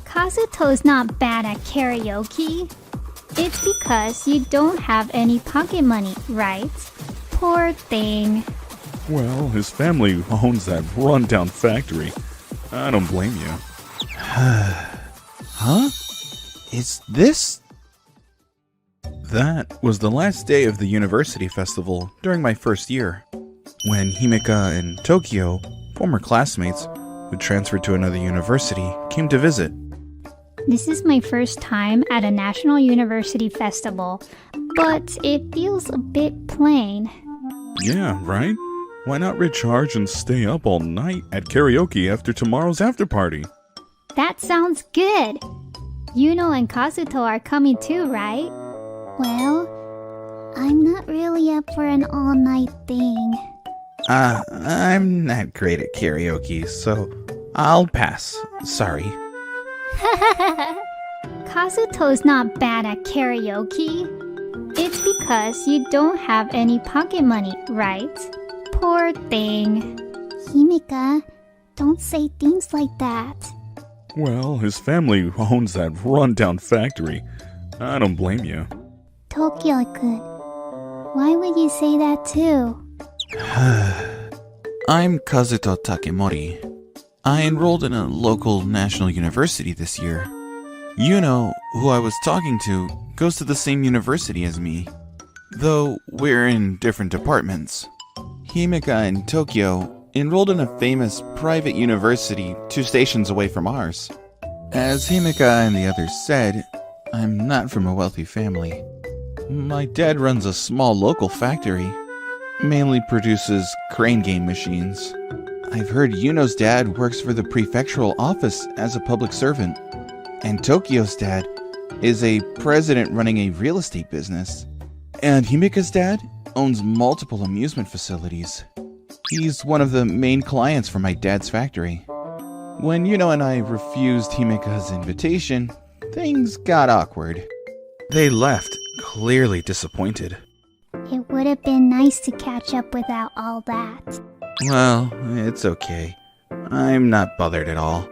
Kazuto's not bad at karaoke. It's because you don't have any pocket money, right? Poor thing. Well, his family owns that rundown factory. I don't blame you. Huh? Is this... That was the last day of the university festival during my first year, when Himeka and Tokyo, former classmates who transferred to another university, came to visit. This is my first time at a national university festival, but it feels a bit plain. Yeah, right? Why not recharge and stay up all night at karaoke after tomorrow's after party? That sounds good! Yuno and Kazuto are coming too, right? Well, I'm not really up for an all-night thing. I'm not great at karaoke, so I'll pass. Sorry. Kazuto's not bad at karaoke. It's because you don't have any pocket money, right? Poor thing. Himeka, don't say things like that. Well, his family owns that rundown factory. I don't blame you. Tokyo-kun, why would you say that too? I'm Kazuto Takemori. I enrolled in a local national university this year. Yuno, who I was talking to, goes to the same university as me, though we're in different departments. Himeka and Tokyo enrolled in a famous private university 2 stations away from ours. As Himeka and the others said, I'm not from a wealthy family. My dad runs a small local factory, mainly produces crane game machines. I've heard Yuno's dad works for the prefectural office as a public servant, and Tokyo's dad is a president running a real estate business. And Himeka's dad owns multiple amusement facilities. He's one of the main clients for my dad's factory. When Yuno and I refused Himeka's invitation, things got awkward. They left, clearly disappointed. It would have been nice to catch up without all that. Well, it's okay. I'm not bothered at all.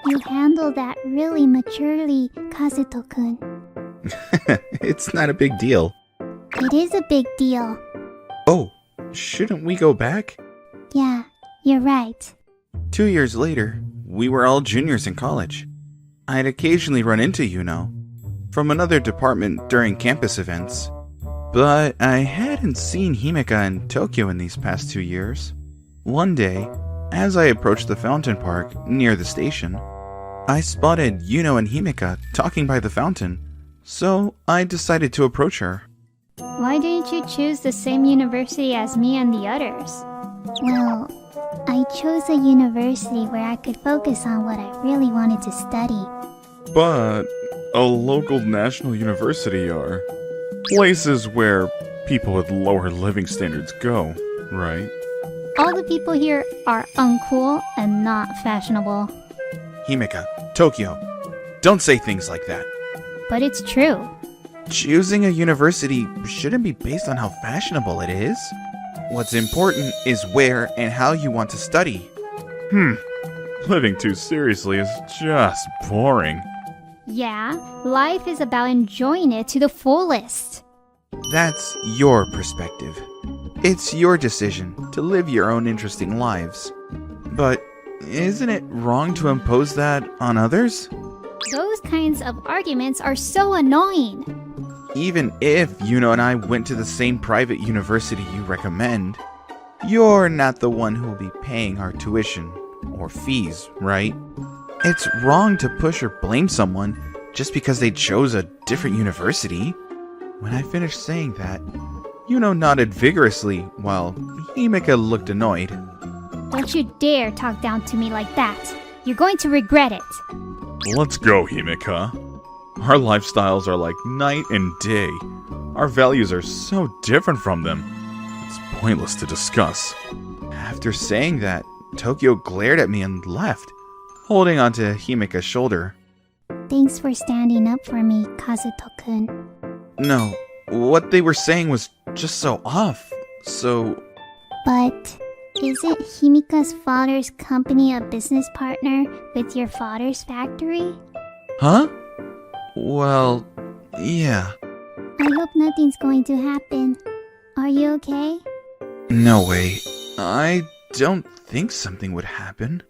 You handled that really maturely, Kazuto-kun. It's not a big deal. It is a big deal. Oh, shouldn't we go back? Yeah, you're right. 2 years later, we were all juniors in college. I'd occasionally run into Yuno from another department during campus events, but I hadn't seen Himeka and Tokyo in these past 2 years. One day, as I approached the fountain park near the station, I spotted Yuno and Himeka talking by the fountain, so I decided to approach her. Why didn't you choose the same university as me and the others? Well, I chose a university where I could focus on what I really wanted to study. But a local national university are places where people with lower living standards go, right? All the people here are uncool and not fashionable. Himeka, Tokyo, don't say things like that. But it's true. Choosing a university shouldn't be based on how fashionable it is. What's important is where and how you want to study. Living too seriously is just boring. Yeah, life is about enjoying it to the fullest. That's your perspective. It's your decision to live your own interesting lives. But isn't it wrong to impose that on others? Those kinds of arguments are so annoying. Even if Yuno and I went to the same private university you recommend, you're not the one who will be paying our tuition or fees, right? It's wrong to push or blame someone just because they chose a different university. When I finished saying that, Yuno nodded vigorously while Himeka looked annoyed. Don't you dare talk down to me like that. You're going to regret it. Let's go, Himeka. Our lifestyles are like night and day. Our values are so different from them. It's pointless to discuss. After saying that, Tokyo glared at me and left, holding onto Himeka's shoulder. Thanks for standing up for me, Kazuto-kun. No, what they were saying was just so off. So... But Isn't Himika's father's company a business partner with your father's factory? Huh? Well, yeah. I hope nothing's going to happen. Are you okay? No way. I don't think something would happen.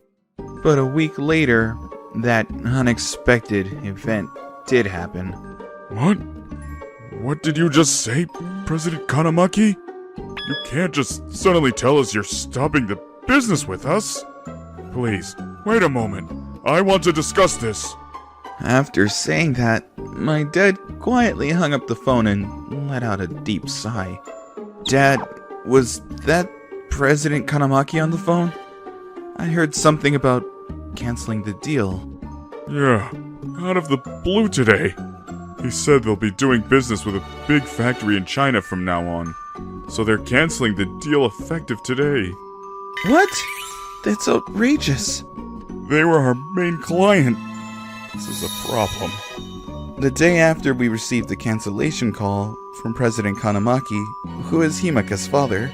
But a week later, that unexpected event did happen. What? What did you just say, President Kanamaki? You can't just suddenly tell us you're stopping the business with us. Please, wait a moment. I want to discuss this. After saying that, my dad quietly hung up the phone and let out a deep sigh. Dad, was that President Kanamaki on the phone? I heard something about canceling the deal. Yeah, out of the blue today. He said they'll be doing business with a big factory in China from now on. So they're canceling the deal effective today. What? That's outrageous. They were our main client. This is a problem. The day after we received the cancellation call from President Kanamaki, who is Himika's father,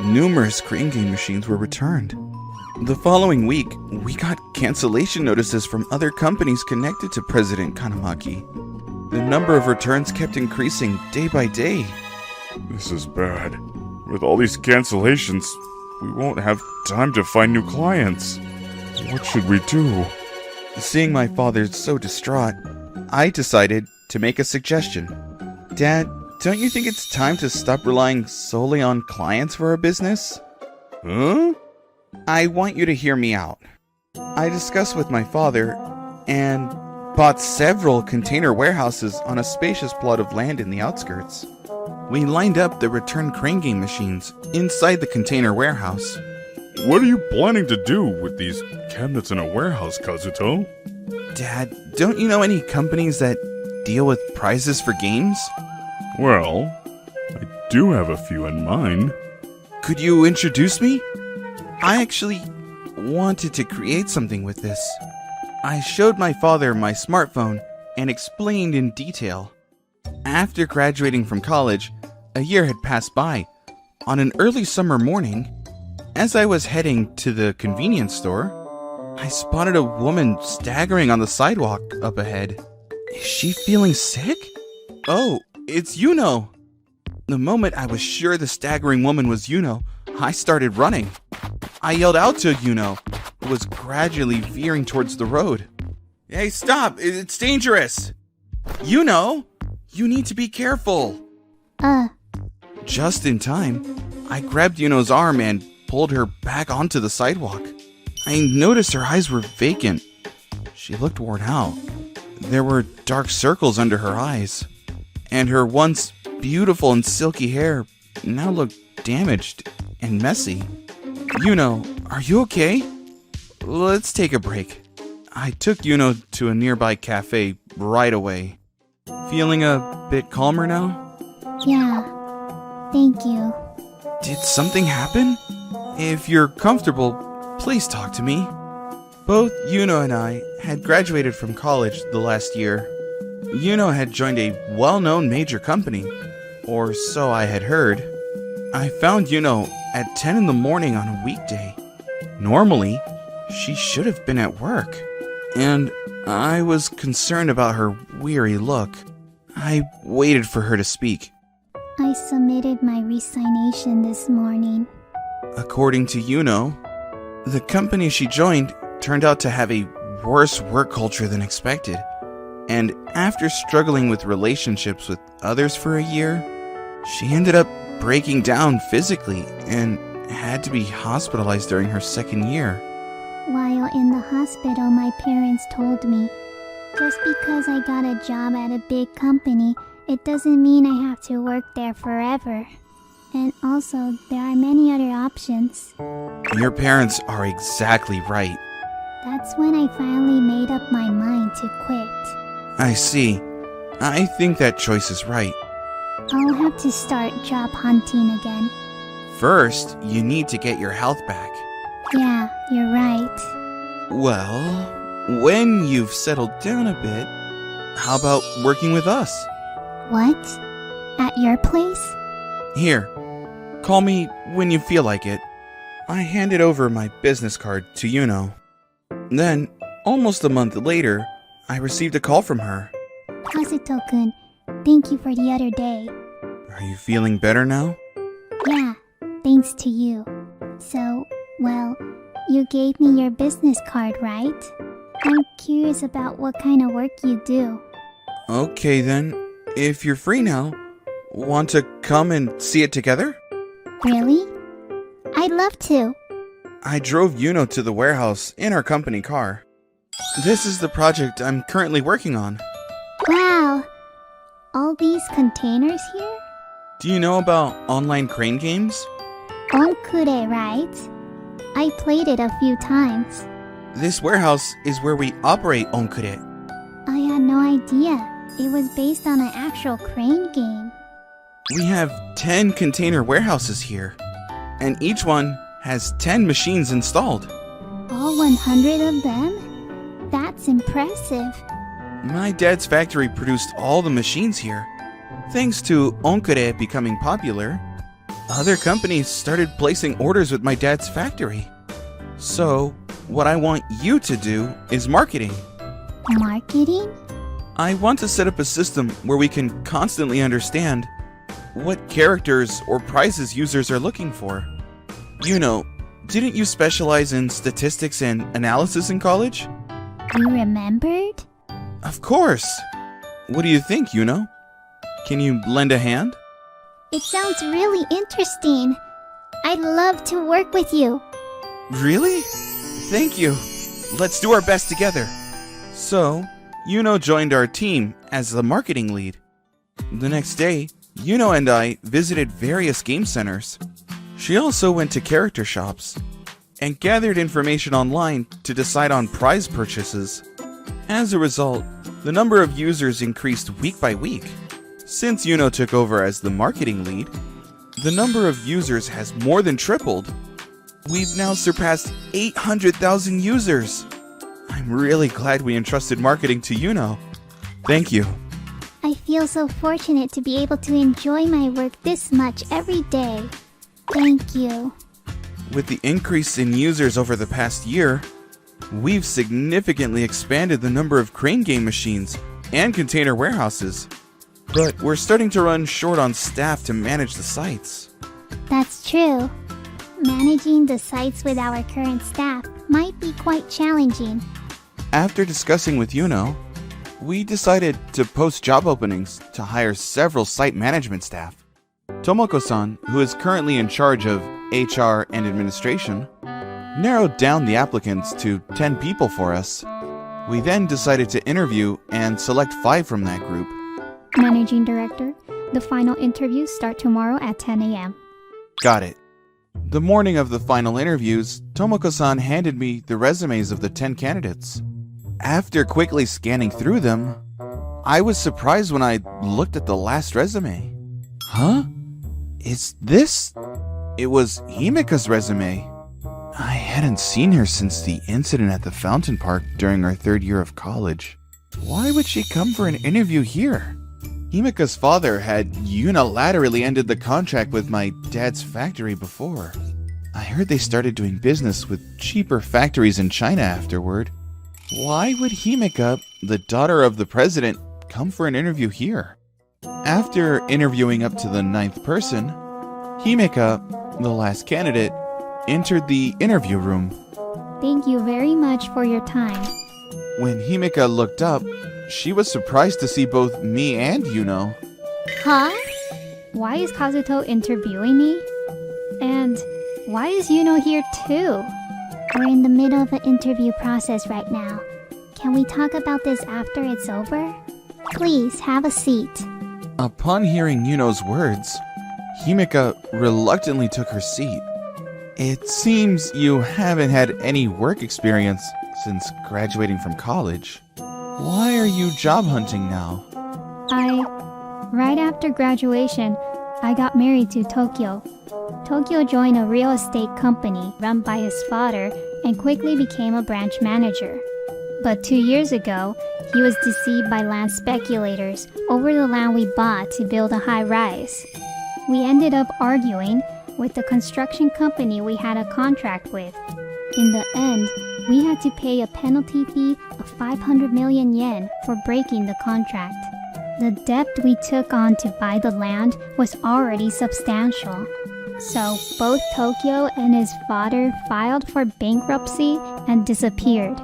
numerous crane game machines were returned. The following week, we got cancellation notices from other companies connected to President Kanamaki. The number of returns kept increasing day by day. This is bad. With all these cancellations, we won't have time to find new clients. What should we do? Seeing my father so distraught, I decided to make a suggestion. Dad, don't you think it's time to stop relying solely on clients for our business? Huh? I want you to hear me out. I discussed with my father and bought several container warehouses on a spacious plot of land in the outskirts. We lined up the return crane game machines inside the container warehouse. What are you planning to do with these cabinets in a warehouse, Kazuto? Dad, don't you know any companies that deal with prizes for games? Well, I do have a few in mind. Could you introduce me? I actually wanted to create something with this. I showed my father my smartphone and explained in detail. After graduating from college, a year had passed by. On an early summer morning, as I was heading to the convenience store, I spotted a woman staggering on the sidewalk up ahead. Is she feeling sick? Oh, it's Yuno! The moment I was sure the staggering woman was Yuno, I started running. I yelled out to Yuno, who was gradually veering towards the road. Hey, stop! It's dangerous! Yuno! You need to be careful! Just in time, I grabbed Yuno's arm and pulled her back onto the sidewalk. I noticed her eyes were vacant. She looked worn out. There were dark circles under her eyes, and her once beautiful and silky hair now looked damaged and messy. Yuno, are you okay? Let's take a break. I took Yuno to a nearby cafe right away. Feeling a bit calmer now? Yeah, thank you. Did something happen? If you're comfortable, please talk to me. Both Yuno and I had graduated from college the last year. Yuno had joined a well-known major company, or so I had heard. I found Yuno at 10 in the morning on a weekday. Normally, she should have been at work, and I was concerned about her weary look. I waited for her to speak. I submitted my resignation this morning. According to Yuno, the company she joined turned out to have a worse work culture than expected. And after struggling with relationships with others for a year, she ended up breaking down physically and had to be hospitalized during her second year. While in the hospital, my parents told me, just because I got a job at a big company, it doesn't mean I have to work there forever. And also, there are many other options. Your parents are exactly right. That's when I finally made up my mind to quit. I see. I think that choice is right. I'll have to start job hunting again. First, you need to get your health back. Yeah, you're right. Well, when you've settled down a bit, how about working with us? What? At your place? Here, call me when you feel like it. I handed over my business card to Yuno. Then, almost a month later, I received a call from her. Kazuto-kun, thank you for the other day. Are you feeling better now? Yeah, thanks to you. So, well, you gave me your business card, right? I'm curious about what kind of work you do. Okay then, if you're free now, want to come and see it together? Really? I'd love to. I drove Yuno to the warehouse in our company car. This is the project I'm currently working on. Wow! All these containers here? Do you know about online crane games? Onkure, right? I played it a few times. This warehouse is where we operate Onkure. I had no idea. It was based on an actual crane game. We have 10 container warehouses here, and each one has 10 machines installed. All 100 of them? That's impressive. My dad's factory produced all the machines here. Thanks to Onkure becoming popular, other companies started placing orders with my dad's factory. So, what I want you to do is marketing. Marketing? I want to set up a system where we can constantly understand what characters or prizes users are looking for. You know, didn't you specialize in statistics and analysis in college? You remembered? Of course! What do you think, Yuno? Can you lend a hand? It sounds really interesting. I'd love to work with you. Really? Thank you. Let's do our best together. So, Yuno joined our team as the marketing lead. The next day, Yuno and I visited various game centers. She also went to character shops and gathered information online to decide on prize purchases. As a result, the number of users increased week by week. Since Yuno took over as the marketing lead, the number of users has more than tripled. We've now surpassed 800,000 users. I'm really glad we entrusted marketing to Yuno. Thank you. I feel so fortunate to be able to enjoy my work this much every day. Thank you. With the increase in users over the past year, we've significantly expanded the number of crane game machines and container warehouses. But we're starting to run short on staff to manage the sites. That's true. Managing the sites with our current staff might be quite challenging. After discussing with Yuno, we decided to post job openings to hire several site management staff. Tomoko-san, who is currently in charge of HR and administration, narrowed down the applicants to 10 people for us. We then decided to interview and select 5 from that group. Managing Director, the final interviews start tomorrow at 10 a.m. Got it. The morning of the final interviews, Tomoko-san handed me the resumes of the 10 candidates. After quickly scanning through them, I was surprised when I looked at the last resume. Huh? Is this? It was Himeka's resume. I hadn't seen her since the incident at the fountain park during our 3rd year of college. Why would she come for an interview here? Himeka's father had unilaterally ended the contract with my dad's factory before. I heard they started doing business with cheaper factories in China afterward. Why would Himeka, the daughter of the president, come for an interview here? After interviewing up to the 9th person, Himeka, the last candidate, entered the interview room. Thank you very much for your time. When Himeka looked up, she was surprised to see both me and Yuno. Huh? Why is Kazuto interviewing me? And why is Yuno here too? We're in the middle of an interview process right now. Can we talk about this after it's over? Please have a seat. Upon hearing Yuno's words, Himeka reluctantly took her seat. It seems you haven't had any work experience since graduating from college. Why are you job hunting now? Right after graduation, I got married to Tokyo. Tokyo joined a real estate company run by his father and quickly became a branch manager. But 2 years ago, he was deceived by land speculators over the land we bought to build a high rise. We ended up arguing, with the construction company we had a contract with. In the end, we had to pay a penalty fee of 500 million yen for breaking the contract. The debt we took on to buy the land was already substantial. So both Tokyo and his father filed for bankruptcy and disappeared.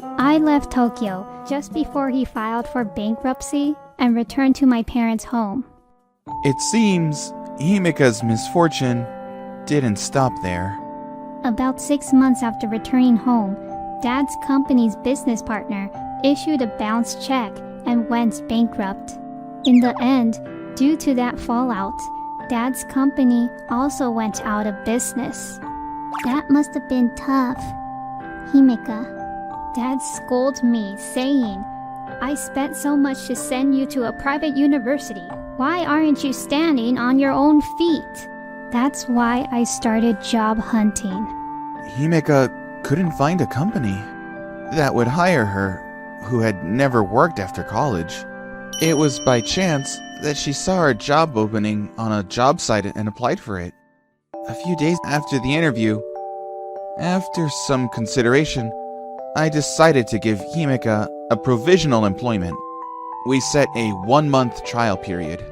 I left Tokyo just before he filed for bankruptcy and returned to my parents' home. It seems Himeka's misfortune didn't stop there. About 6 months after returning home, Dad's company's business partner issued a bounced check and went bankrupt. In the end, due to that fallout, Dad's company also went out of business. That must have been tough. Himeka. Dad scolded me, saying, "I spent so much to send you to a private university. Why aren't you standing on your own feet?" That's why I started job hunting. Himeka couldn't find a company that would hire her, who had never worked after college. It was by chance that she saw our job opening on a job site and applied for it. A few days after the interview, after some consideration, I decided to give Himeka a provisional employment. We set a 1-month trial period,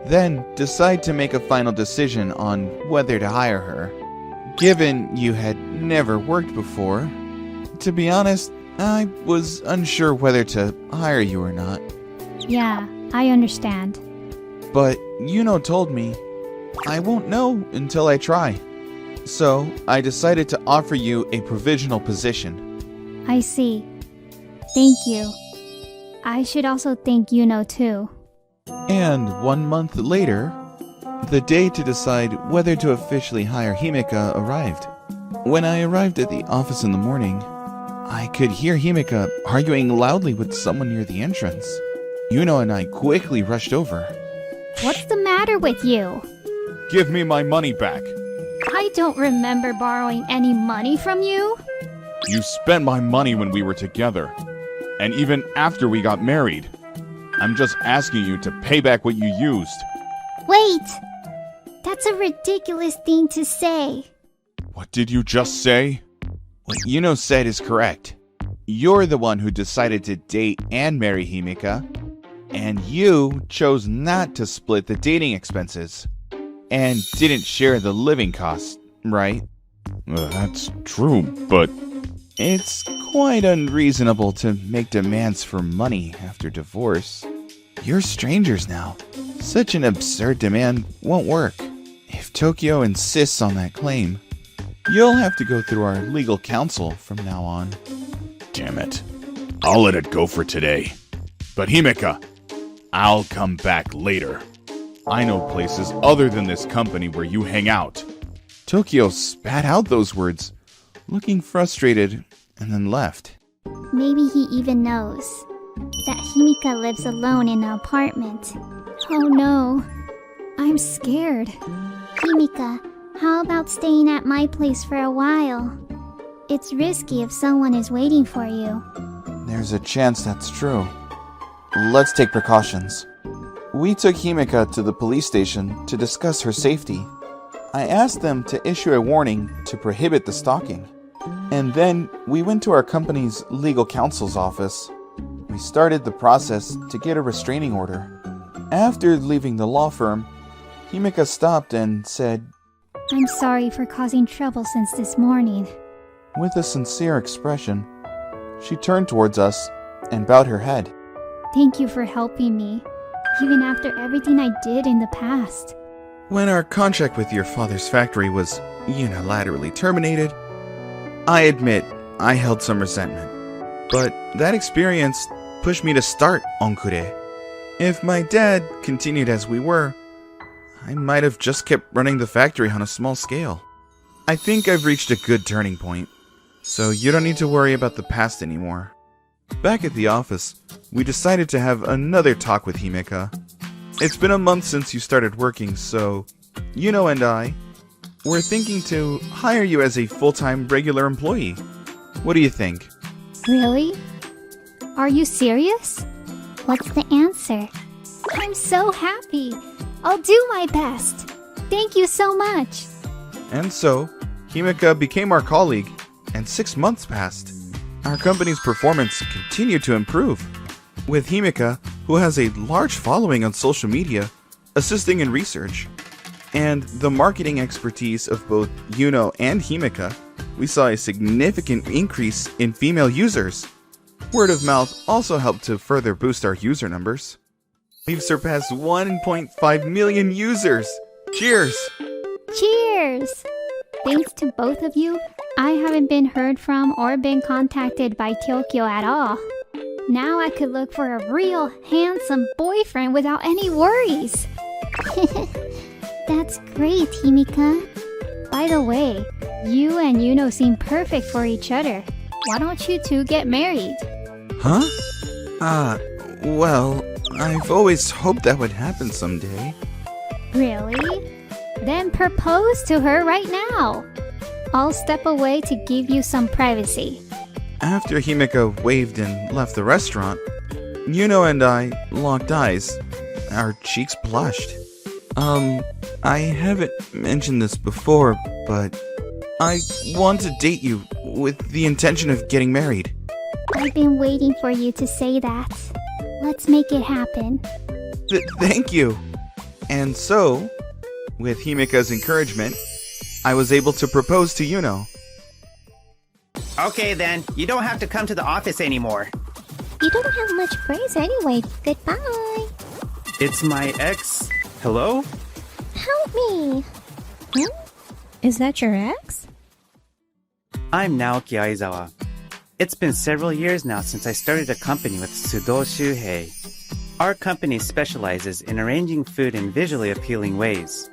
then decide to make a final decision on whether to hire her. Given you had never worked before, to be honest, I was unsure whether to hire you or not. Yeah, I understand. But Yuno told me I won't know until I try. So I decided to offer you a provisional position. I see. Thank you. I should also thank Yuno too. And 1 month later, the day to decide whether to officially hire Himeka arrived. When I arrived at the office in the morning, I could hear Himeka arguing loudly with someone near the entrance. Yuno and I quickly rushed over. What's the matter with you? Give me my money back. I don't remember borrowing any money from you. You spent my money when we were together, and even after we got married. I'm just asking you to pay back what you used. Wait! That's a ridiculous thing to say. What did you just say? What Yuno said is correct. You're the one who decided to date and marry Himeka, and you chose not to split the dating expenses, and didn't share the living costs, right? That's true, but... It's quite unreasonable to make demands for money after divorce. You're strangers now. Such an absurd demand won't work. If Tokyo insists on that claim, you'll have to go through our legal counsel from now on. Damn it. I'll let it go for today. But Himeka, I'll come back later. I know places other than this company where you hang out. Tokyo spat out those words, looking frustrated, and then left. Maybe he even knows that Himeka lives alone in an apartment. Oh no. I'm scared. Himeka, how about staying at my place for a while? It's risky if someone is waiting for you. There's a chance that's true. Let's take precautions. We took Himeka to the police station to discuss her safety. I asked them to issue a warning to prohibit the stalking. And then we went to our company's legal counsel's office. We started the process to get a restraining order. After leaving the law firm, Himeka stopped and said, I'm sorry for causing trouble since this morning. With a sincere expression, she turned towards us and bowed her head. Thank you for helping me, even after everything I did in the past. When our contract with your father's factory was unilaterally terminated, I admit I held some resentment. But that experience pushed me to start Onkure. If my dad continued as we were, I might have just kept running the factory on a small scale. I think I've reached a good turning point, so you don't need to worry about the past anymore. Back at the office, we decided to have another talk with Himeka. It's been a month since you started working, so Yuno and I were thinking to hire you as a full-time regular employee. What do you think? Really? Are you serious? What's the answer? I'm so happy. I'll do my best. Thank you so much. And so, Himeka became our colleague, and 6 months passed. Our company's performance continued to improve, with Himeka, who has a large following on social media, assisting in research. And the marketing expertise of both Yuno and Himeka, we saw a significant increase in female users. Word of mouth also helped to further boost our user numbers. We've surpassed 1.5 million users! Cheers! Cheers! Thanks to both of you, I haven't been heard from or been contacted by Tokyo at all. Now I could look for a real handsome boyfriend without any worries. That's great, Himeka. By the way, you and Yuno seem perfect for each other. Why don't you two get married? Huh? Well, I've always hoped that would happen someday. Really? Then propose to her right now. I'll step away to give you some privacy. After Himeka waved and left the restaurant, Yuno and I locked eyes. Our cheeks blushed. I haven't mentioned this before, but I want to date you with the intention of getting married. I've been waiting for you to say that. Let's make it happen. Thank you. And so, with Himeka's encouragement, I was able to propose to Yuno. Okay then, you don't have to come to the office anymore. You don't have much praise anyway. Goodbye. It's my ex. Hello? Help me. Is that your ex? I'm Naoki Aizawa. It's been several years now since I started a company with Sudo Shuhei. Our company specializes in arranging food in visually appealing ways.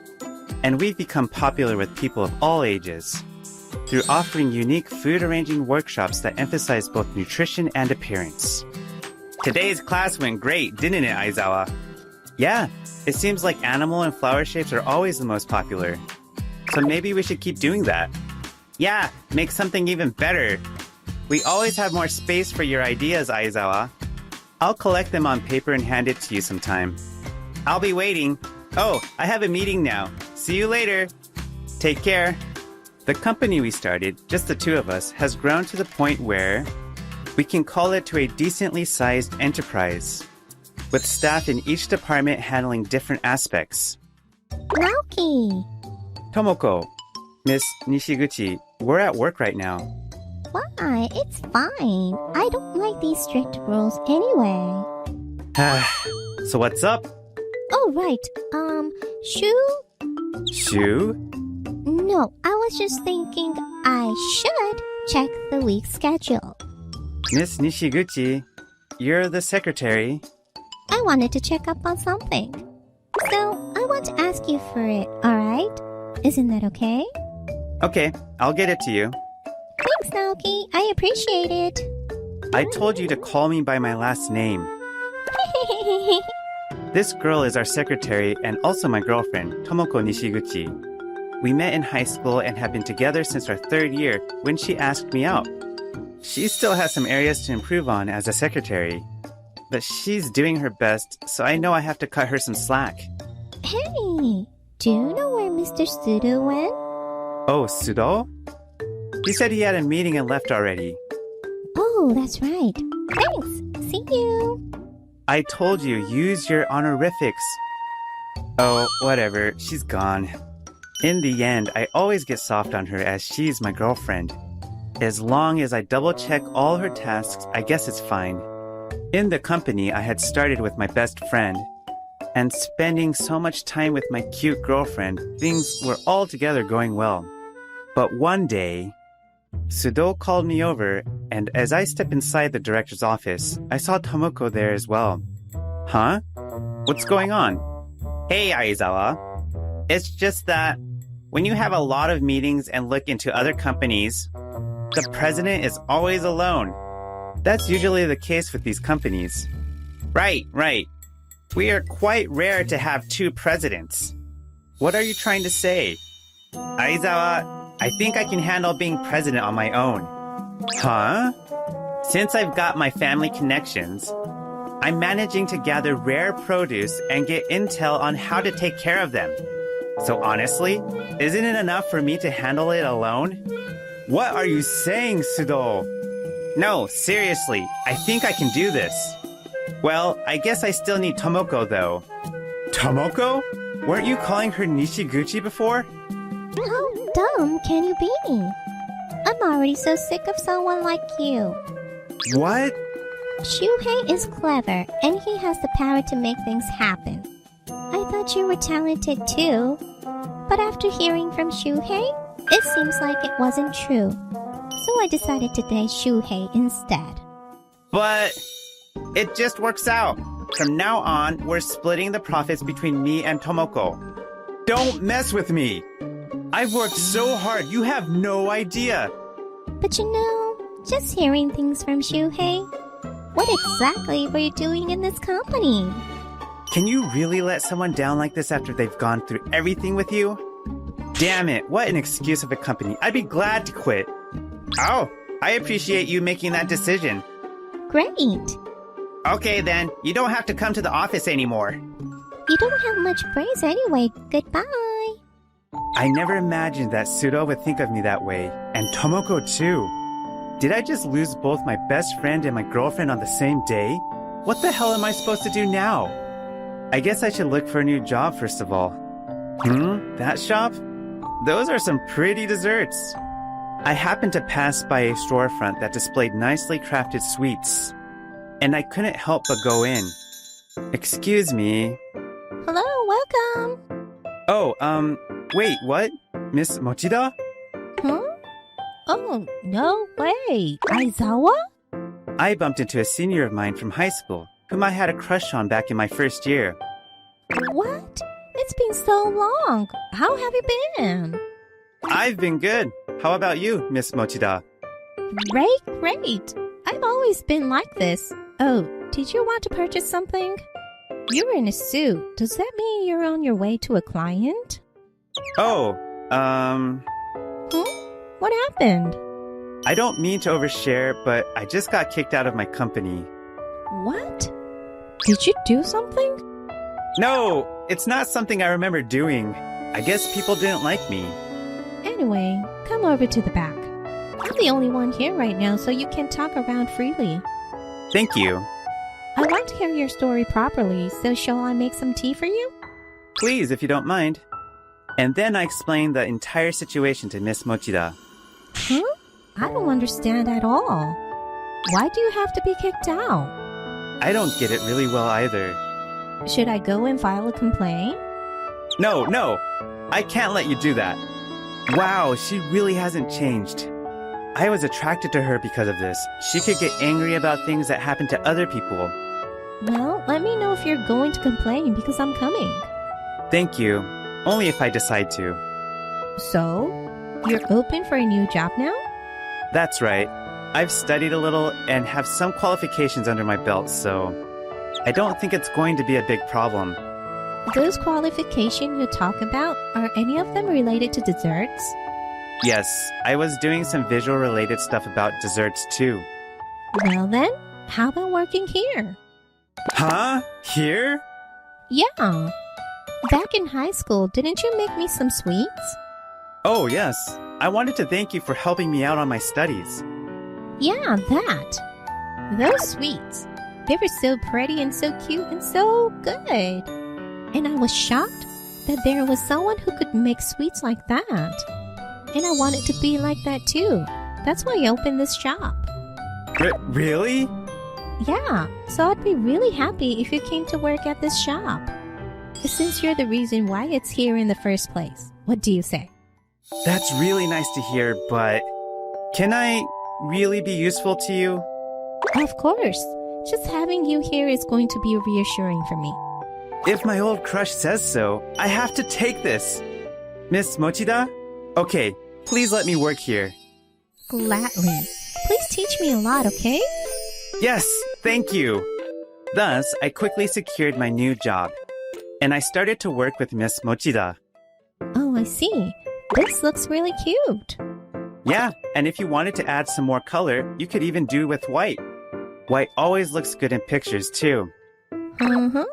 And we've become popular with people of all ages through offering unique food arranging workshops that emphasize both nutrition and appearance. Today's class went great, didn't it, Aizawa? Yeah, it seems like animal and flower shapes are always the most popular. So maybe we should keep doing that. Yeah, make something even better. We always have more space for your ideas, Aizawa. I'll collect them on paper and hand it to you sometime. I'll be waiting. Oh, I have a meeting now. See you later. Take care. The company we started, just the two of us, has grown to the point where we can call it to a decently sized enterprise, with staff in each department handling different aspects. Naoki. Tomoko, Miss Nishiguchi, we're at work right now. Why? It's fine. I don't like these strict rules anyway. So what's up? Oh, right. Shu? Shu? No, I was just thinking I should check the week's schedule. Miss Nishiguchi, you're the secretary. I wanted to check up on something. So, I want to ask you for it, alright? Isn't that okay? Okay, I'll get it to you. Thanks, Naoki. I appreciate it. I told you to call me by my last name. This girl is our secretary and also my girlfriend, Tomoko Nishiguchi. We met in high school and have been together since our 3rd year when she asked me out. She still has some areas to improve on as a secretary, but she's doing her best, so I know I have to cut her some slack. Hey, do you know where Mr. Sudo went? Oh, Sudo? He said he had a meeting and left already. Oh, that's right. Thanks. See you. I told you, use your honorifics. Oh, whatever, she's gone. In the end, I always get soft on her as she's my girlfriend. As long as I double-check all her tasks, I guess it's fine. In the company, I had started with my best friend, and spending so much time with my cute girlfriend, things were altogether going well. But one day, Sudo called me over, and as I stepped inside the director's office, I saw Tomoko there as well. Huh? What's going on? Hey, Aizawa. It's just that when you have a lot of meetings and look into other companies, the president is always alone. That's usually the case with these companies. Right. We are quite rare to have 2 presidents. What are you trying to say? Aizawa, I think I can handle being president on my own. Huh? Since I've got my family connections, I'm managing to gather rare produce and get intel on how to take care of them. So honestly, isn't it enough for me to handle it alone? What are you saying, Sudo? No, seriously, I think I can do this. Well, I guess I still need Tomoko though. Tomoko? Weren't you calling her Nishiguchi before? How dumb can you be? I'm already so sick of someone like you. What? Shuhei is clever, and he has the power to make things happen. I thought you were talented too, but after hearing from Shuhei, it seems like it wasn't true. So I decided to date Shuhei instead. But it just works out. From now on, we're splitting the profits between me and Tomoko. Don't mess with me! I've worked so hard, you have no idea. But you know, just hearing things from Shuhei, what exactly were you doing in this company? Can you really let someone down like this after they've gone through everything with you? Damn it, what an excuse of a company. I'd be glad to quit. Oh, I appreciate you making that decision. Great! Okay then, you don't have to come to the office anymore. You don't have much praise anyway. Goodbye! I never imagined that Sudo would think of me that way, and Tomoko too. Did I just lose both my best friend and my girlfriend on the same day? What the hell am I supposed to do now? I guess I should look for a new job first of all. That shop? Those are some pretty desserts. I happened to pass by a storefront that displayed nicely crafted sweets, and I couldn't help but go in. Excuse me. Hello, welcome! Oh, wait, what? Miss Mochida? Huh? Oh, no way! Aizawa? I bumped into a senior of mine from high school, whom I had a crush on back in my first year. What? It's been so long. How have you been? I've been good. How about you, Miss Mochida? Great. I've always been like this. Oh, did you want to purchase something? You're in a suit. Does that mean you're on your way to a client? Oh, What happened? I don't mean to overshare, but I just got kicked out of my company. What? Did you do something? No, it's not something I remember doing. I guess people didn't like me. Anyway, come over to the back. I'm the only one here right now, so you can talk around freely. Thank you. I want to hear your story properly, so shall I make some tea for you? Please, if you don't mind. And then I explained the entire situation to Miss Mochida. Huh? I don't understand at all. Why do you have to be kicked out? I don't get it really well either. Should I go and file a complaint? No, I can't let you do that. Wow, she really hasn't changed. I was attracted to her because of this. She could get angry about things that happen to other people. Well, let me know if you're going to complain because I'm coming. Thank you. Only if I decide to. So, you're open for a new job now? That's right. I've studied a little and have some qualifications under my belt, so I don't think it's going to be a big problem. Those qualifications you talk about, are any of them related to desserts? Yes, I was doing some visual related stuff about desserts too. Well then, how about working here? Huh? Here? Yeah. Back in high school, didn't you make me some sweets? Oh, yes. I wanted to thank you for helping me out on my studies. Yeah, that. Those sweets. They were so pretty and so cute and so good. And I was shocked that there was someone who could make sweets like that. And I wanted to be like that too. That's why I opened this shop. Really? Yeah, so I'd be really happy if you came to work at this shop. Since you're the reason why it's here in the first place. What do you say? That's really nice to hear, but can I really be useful to you? Of course. Just having you here is going to be reassuring for me. If my old crush says so, I have to take this. Miss Mochida? Okay, please let me work here. Gladly. Please teach me a lot, okay? Yes, thank you. Thus, I quickly secured my new job, and I started to work with Miss Mochida. Oh, I see. This looks really cute. Yeah, and if you wanted to add some more color, you could even do with white. White always looks good in pictures, too. Uh-huh.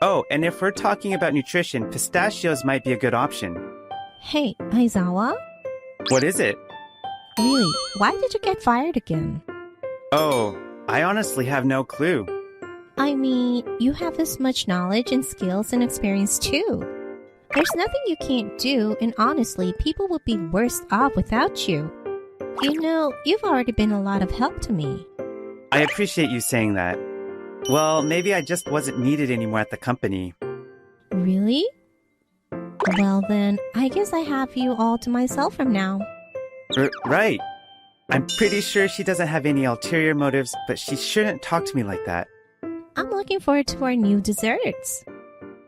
Oh, and if we're talking about nutrition, pistachios might be a good option. Hey, Aizawa? What is it? Really, why did you get fired again? Oh, I honestly have no clue. I mean, you have as much knowledge and skills and experience too. There's nothing you can't do, and honestly, people would be worse off without you. You know, you've already been a lot of help to me. I appreciate you saying that. Well, maybe I just wasn't needed anymore at the company. Really? Well then, I guess I have you all to myself from now. Right. I'm pretty sure she doesn't have any ulterior motives, but she shouldn't talk to me like that. I'm looking forward to our new desserts.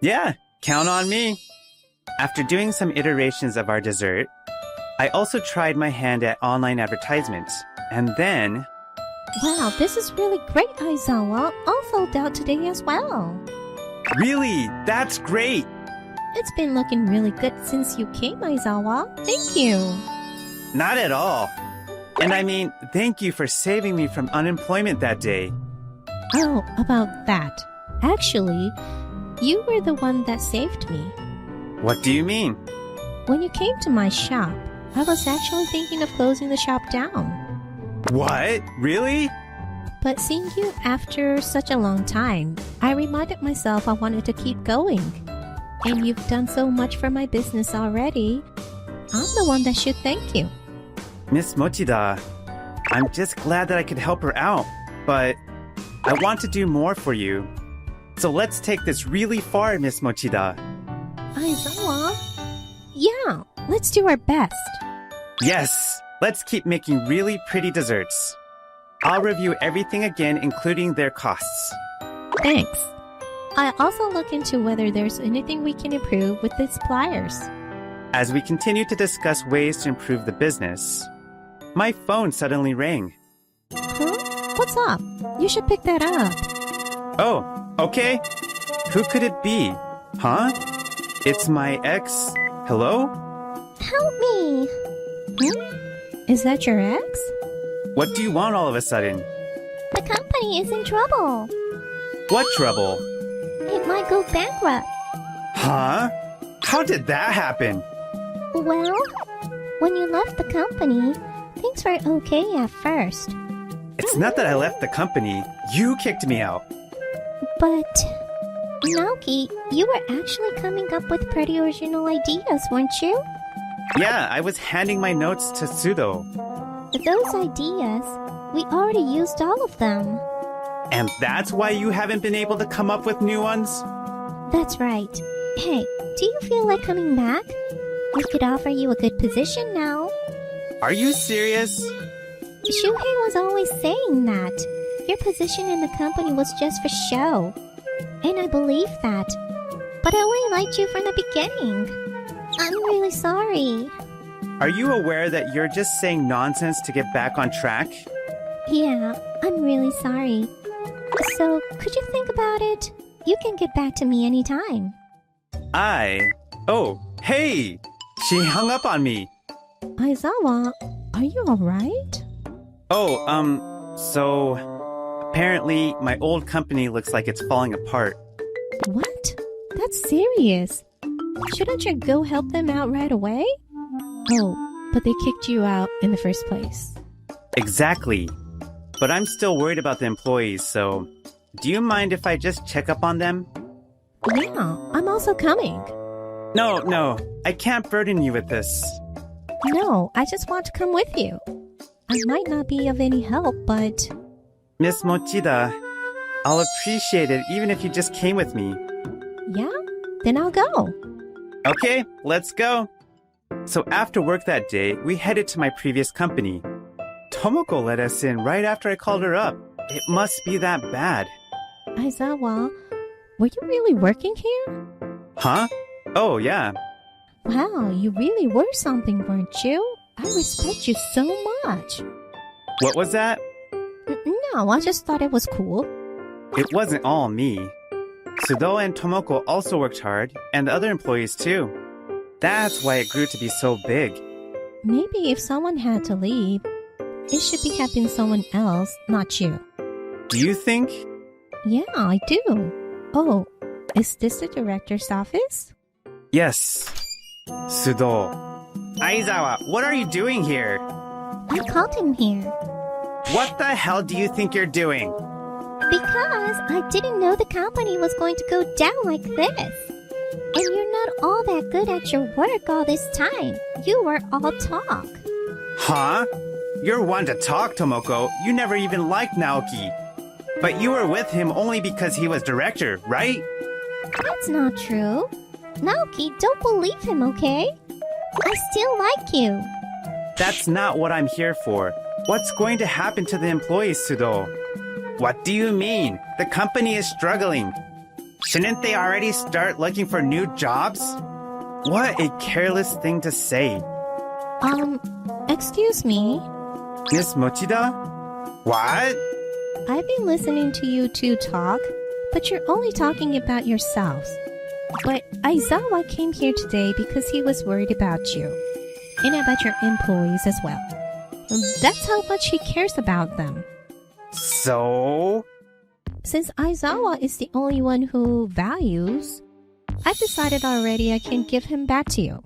Yeah, count on me. After doing some iterations of our dessert, I also tried my hand at online advertisements. And then... Wow, this is really great, Aizawa. All sold out today as well. Really? That's great! It's been looking really good since you came, Aizawa. Thank you. Not at all. And I mean, thank you for saving me from unemployment that day. Oh, about that. Actually, you were the one that saved me. What do you mean? When you came to my shop, I was actually thinking of closing the shop down. What? Really? But seeing you after such a long time, I reminded myself I wanted to keep going. And you've done so much for my business already. I'm the one that should thank you. Miss Mochida, I'm just glad that I could help her out, but I want to do more for you. So let's take this really far, Miss Mochida. Aizawa? Yeah, let's do our best. Yes, let's keep making really pretty desserts. I'll review everything again, including their costs. Thanks. I'll also look into whether there's anything we can improve with the suppliers. As we continue to discuss ways to improve the business, my phone suddenly rang. Huh? What's up? You should pick that up. Oh, okay. Who could it be? Huh? It's my ex. Hello? Help me! Is that your ex? What do you want all of a sudden? The company is in trouble. What trouble? It might go bankrupt. Huh? How did that happen? Well, when you left the company, things were okay at first. It's not that I left the company. You kicked me out. But, Naoki, you were actually coming up with pretty original ideas, weren't you? Yeah, I was handing my notes to Sudo. Those ideas, we already used all of them. And that's why you haven't been able to come up with new ones? That's right. Hey, do you feel like coming back? We could offer you a good position now. Are you serious? Shuhei was always saying that. Your position in the company was just for show. And I believe that. But I only liked you from the beginning. I'm really sorry. Are you aware that you're just saying nonsense to get back on track? Yeah, I'm really sorry. So, could you think about it? You can get back to me anytime. Oh, hey! She hung up on me. Aizawa, are you alright? So apparently my old company looks like it's falling apart. What? That's serious. Shouldn't you go help them out right away? Oh, but they kicked you out in the first place. Exactly. But I'm still worried about the employees, so do you mind if I just check up on them? Yeah, I'm also coming. No, I can't burden you with this. No, I just want to come with you. I might not be of any help, but... Miss Mochida, I'll appreciate it even if you just came with me. Yeah? Then I'll go. Okay, let's go. So after work that day, we headed to my previous company. Tomoko let us in right after I called her up. It must be that bad. Aizawa, were you really working here? Huh? Oh, yeah. Wow, you really were something, weren't you? I respect you so much. What was that? No, I just thought it was cool. It wasn't all me. Sudo and Tomoko also worked hard, and the other employees too. That's why it grew to be so big. Maybe if someone had to leave, it should have been someone else, not you. Do you think? Yeah, I do. Oh, Is this the director's office? Yes. Sudo. Aizawa, what are you doing here? I called him here What the hell do you think you're doing? because I didn't know the company was going to go down like this. And you're not all that good at your work all this time. You were all talk. Huh? You're one to talk, Tomoko. You never even liked Naoki. But you were with him only because he was director, right? That's not true. Naoki, don't believe him, okay? I still like you. That's not what I'm here for. What's going to happen to the employees, Sudo? What do you mean? The company is struggling. Shouldn't they already start looking for new jobs? What a careless thing to say. Excuse me. Miss Mochida? What? I've been listening to you two talk, but you're only talking about yourselves. But Aizawa came here today because he was worried about you. And about your employees as well. That's how much he cares about them. So? Since Aizawa is the only one who values, I've decided already I can give him back to you.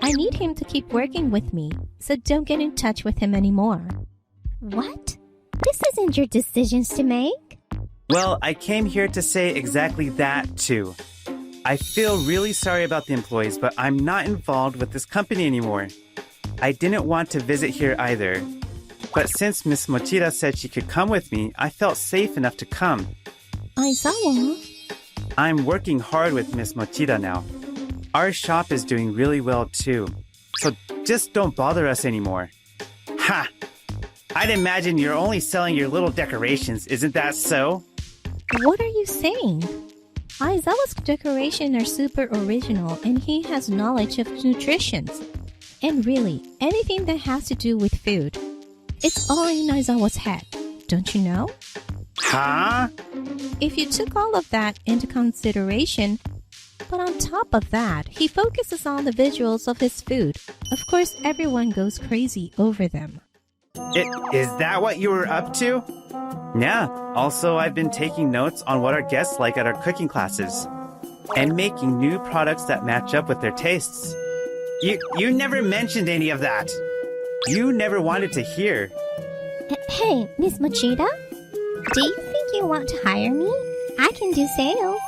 I need him to keep working with me, so don't get in touch with him anymore. What? This isn't your decisions to make. Well, I came here to say exactly that too. I feel really sorry about the employees, but I'm not involved with this company anymore. I didn't want to visit here either. But since Miss Mochida said she could come with me, I felt safe enough to come. Aizawa? I'm working hard with Miss Mochida now. Our shop is doing really well too. So just don't bother us anymore. Ha! I'd imagine you're only selling your little decorations, isn't that so? What are you saying? Aizawa's decorations are super original and he has knowledge of nutrition. And really, anything that has to do with food. It's all in Aizawa's head, don't you know? Huh? If you took all of that into consideration, but on top of that, he focuses on the visuals of his food. Of course, everyone goes crazy over them. Is that what you were up to? Yeah. Also, I've been taking notes on what our guests like at our cooking classes. And making new products that match up with their tastes. You never mentioned any of that. You never wanted to hear. Hey, Miss Mochida? Do you think you want to hire me? I can do sales.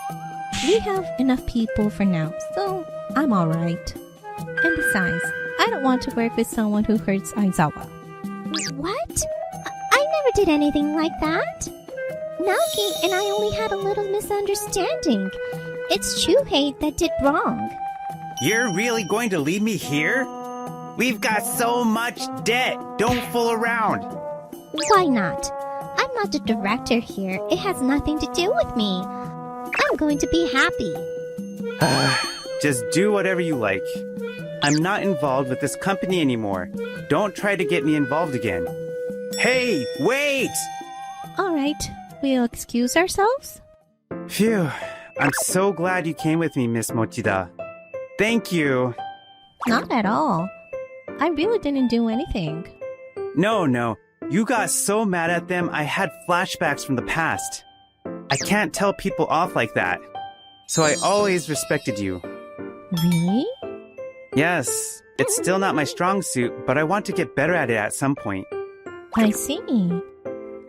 We have enough people for now, so I'm alright. And besides, I don't want to work with someone who hurts Aizawa. What? I never did anything like that. Naoki and I only had a little misunderstanding. It's Shuhei that did wrong. You're really going to leave me here? We've got so much debt. Don't fool around. Why not? I'm not the director here. It has nothing to do with me. I'm going to be happy. Just do whatever you like. I'm not involved with this company anymore. Don't try to get me involved again. Hey, wait! Alright, we'll excuse ourselves? Phew. I'm so glad you came with me, Miss Mochida. Thank you. Not at all. I really didn't do anything. No. You got so mad at them, I had flashbacks from the past. I can't tell people off like that. So I always respected you. Really? Yes, it's still not my strong suit, but I want to get better at it at some point. I see.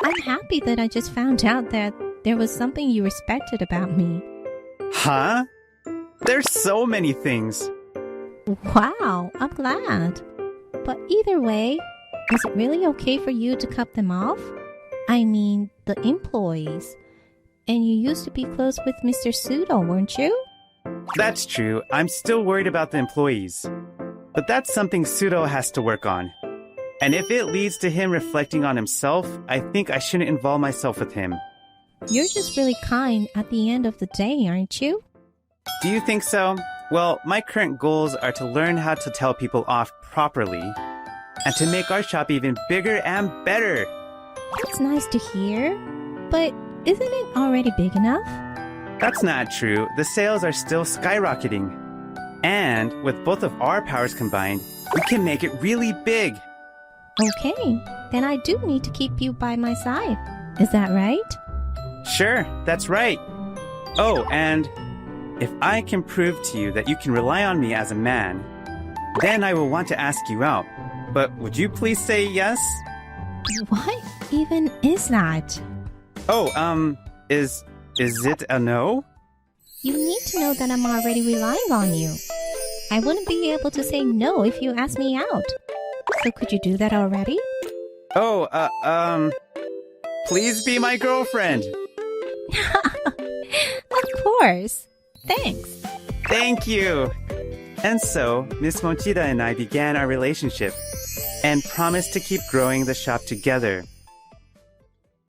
I'm happy that I just found out that there was something you respected about me. Huh? There's so many things. Wow, I'm glad. But either way, is it really okay for you to cut them off? I mean, the employees. And you used to be close with Mr. Sudo, weren't you? That's true. I'm still worried about the employees. But that's something Sudo has to work on. And if it leads to him reflecting on himself, I think I shouldn't involve myself with him. You're just really kind at the end of the day, aren't you? Do you think so? Well, my current goals are to learn how to tell people off properly and to make our shop even bigger and better. That's nice to hear. But isn't it already big enough? That's not true. The sales are still skyrocketing. And with both of our powers combined, we can make it really big. Okay, then I do need to keep you by my side. Is that right? Sure, that's right. Oh, and If I can prove to you that you can rely on me as a man, then I will want to ask you out. But would you please say yes? What even is that? Oh, is it a no? You need to know that I'm already relying on you. I wouldn't be able to say no if you asked me out. So could you do that already? Oh, please be my girlfriend. Of course. Thanks. Thank you. And so, Miss Mochida and I began our relationship and promised to keep growing the shop together.